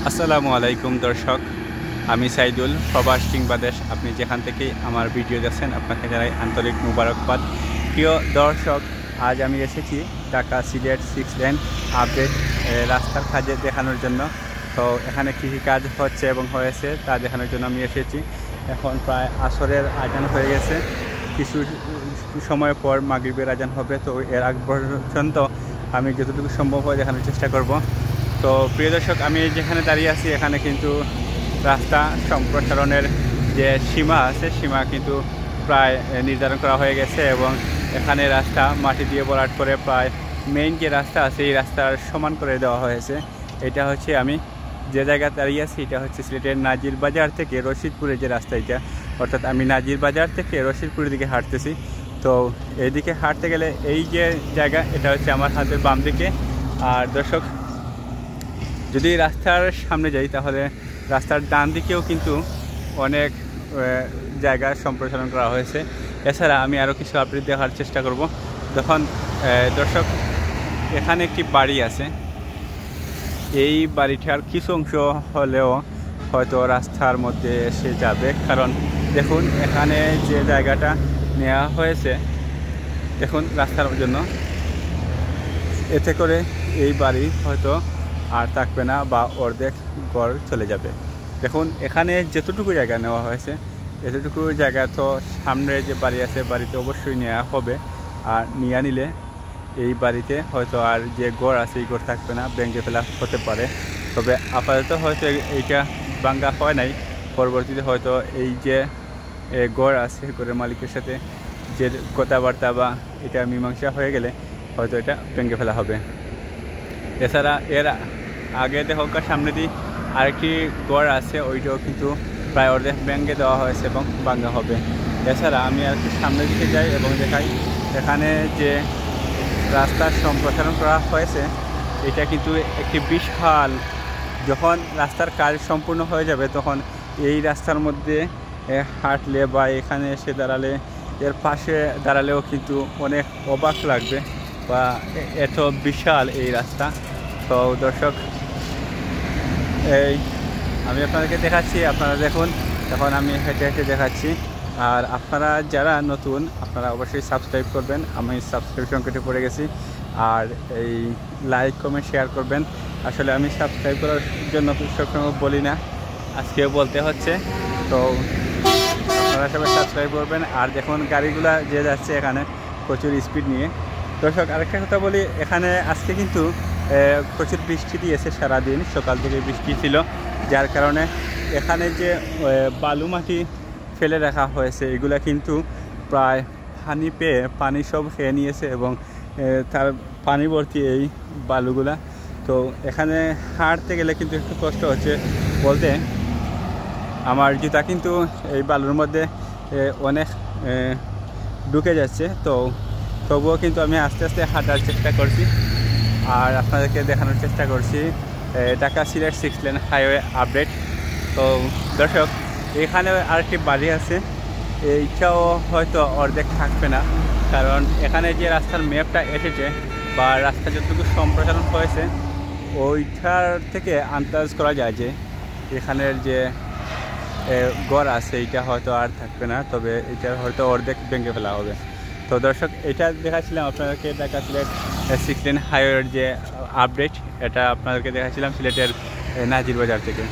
আসসালামু আলাইকুম দর্শক, আমি সাইদুল প্রবাস বাংলাদেশ। আপনি যেখান থেকে আমার ভিডিও দেখছেন আপনাকে জানাই আন্তরিক মুবারকবাদ। প্রিয় দর্শক, আজ আমি এসেছি ঢাকা সিলেট 6 লেন আপডেট রাস্তার কাজে দেখানোর জন্য। তো এখানে কী কী কাজ হচ্ছে এবং হয়েছে তা দেখানোর জন্য আমি এসেছি। এখন প্রায় আসরের আজান হয়ে গেছে, কিছু সময় পর মাগরিবের আজান হবে। তো এর আগ পর্যন্ত আমি যতটুকু সম্ভব হয় দেখানোর চেষ্টা করব। তো প্রিয় দর্শক, আমি যেখানে দাঁড়িয়ে আছি এখানে কিন্তু রাস্তা সম্প্রসারণের যে সীমা আছে সীমা কিন্তু প্রায় নির্ধারণ করা হয়ে গেছে এবং এখানে রাস্তা মাটি দিয়ে ভরাট করে প্রায় মেইন যে রাস্তা আছে এই রাস্তার সমান করে দেওয়া হয়েছে। এটা হচ্ছে আমি যে জায়গায় দাঁড়িয়ে আছি, এটা হচ্ছে সিলেটের নাজির বাজার থেকে রশিদপুরের যে রাস্তা, এটা অর্থাৎ আমি নাজির বাজার থেকে রশিদপুরের দিকে হাঁটতেছি। তো এইদিকে হাঁটতে গেলে এই যে জায়গা, এটা হচ্ছে আমার হাতের বাম দিকে। আর দর্শক, যদি রাস্তার সামনে যাই তাহলে রাস্তার ডান দিকেও কিন্তু অনেক জায়গা সম্প্রসারণ করা হয়েছে। এছাড়া আমি আরও কিছু আপডেট দেখার চেষ্টা করব। তখন দর্শক, এখানে একটি বাড়ি আছে, এই বাড়িটার কিছু অংশ হলেও হয়তো রাস্তার মধ্যে এসে যাবে, কারণ দেখুন এখানে যে জায়গাটা নেওয়া হয়েছে দেখুন রাস্তার জন্য, এতে করে এই বাড়ি হয়তো আর থাকবে না বা অর্ধেক ঘর চলে যাবে। দেখুন এখানে যতটুকু জায়গা নেওয়া হয়েছে এতটুকু জায়গা তো সামনে যে বাড়ি আছে বাড়িতে অবশ্যই নেওয়া হবে, আর নিয়ে নিলে এই বাড়িতে হয়তো আর যে ঘর আছে এই ঘর থাকবে না, ভেঙে ফেলা হতে পারে। তবে আপাতত হয়তো এইটা ভাঙ্গা হয় নাই, পরবর্তীতে হয়তো এই যে ঘর আছে ঘরের মালিকের সাথে যে কথাবার্তা বা এটা মীমাংসা হয়ে গেলে হয়তো এটা ভেঙে ফেলা হবে। এছাড়া এর আগে দেখো সামনে দিয়ে আরেকটি ঘর আছে, ওইটাও কিন্তু প্রায় অর্ধেক ভেঙে দেওয়া হয়েছে এবং ভাঙ্গা হবে। এছাড়া আমি আরেকটু সামনের দিকে যাই এবং দেখাই এখানে যে রাস্তার সম্প্রসারণ করা হয়েছে এটা কিন্তু একটি বিশাল, যখন রাস্তার কাজ সম্পূর্ণ হয়ে যাবে তখন এই রাস্তার মধ্যে হাঁটলে বা এখানে এসে দাঁড়ালে, এর পাশে দাঁড়ালেও কিন্তু অনেক অবাক লাগবে বা এত বিশাল এই রাস্তা। তো দর্শক, এই আমি আপনাদেরকে দেখাচ্ছি, আপনারা দেখুন এখন আমি হেঁটে হেঁটে দেখাচ্ছি। আর আপনারা যারা নতুন আপনারা অবশ্যই সাবস্ক্রাইব করবেন, আমি সাবস্ক্রিপশন কেটে পড়ে গেছি। আর এই লাইক কমেন্ট শেয়ার করবেন। আসলে আমি সাবস্ক্রাইব করার জন্য সবসময় বলি না, আজকেও বলতে হচ্ছে। তো আপনারা সবাই সাবস্ক্রাইব করবেন। আর দেখুন গাড়িগুলা যে যাচ্ছে এখানে প্রচুর স্পিড নিয়ে। দর্শক, আরেকটা কথা বলি, এখানে আজকে কিন্তু প্রচুর বৃষ্টি দিয়েছে, সারাদিন সকাল থেকে বৃষ্টি ছিল, যার কারণে এখানে যে বালু মাটি ফেলে রাখা হয়েছে এগুলা কিন্তু প্রায় পানি পেয়ে পানি সব খেয়ে নিয়েছে এবং তার পানি ভর্তি এই বালুগুলা। তো এখানে হাঁটতে গেলে কিন্তু একটু কষ্ট হচ্ছে বলতে, আমার জুতা কিন্তু এই বালুর মধ্যে অনেক ঢুকে যাচ্ছে। তো তবুও কিন্তু আমি আস্তে আস্তে হাঁটার চেষ্টা করছি আর আপনাদেরকে দেখানোর চেষ্টা করছি Dhaka Sylhet 6 lane highway update. তো দর্শক, এখানে আরেকটি বাড়ি আছে, এইটাও হয়তো অর্ধেক থাকবে না, কারণ এখানে যে রাস্তার ম্যাপটা এসেছে বা রাস্তা যতটুকু সম্প্রসারণ হয়েছে ওইটার থেকে আন্দাজ করা যায় যে এখানের যে ঘর আছে এইটা হয়তো আর থাকবে না, তবে এটা হয়তো অর্ধেক ভেঙে ফেলা হবে। তো দর্শক, এটা দেখাচ্ছিলাম আপনাদেরকে ঢাকা সিলেট 6 লেন হাইওয়ের যে আপডেট, এটা আপনাদেরকে দেখাচ্ছিলাম সিলেটের নাজির বাজার থেকে।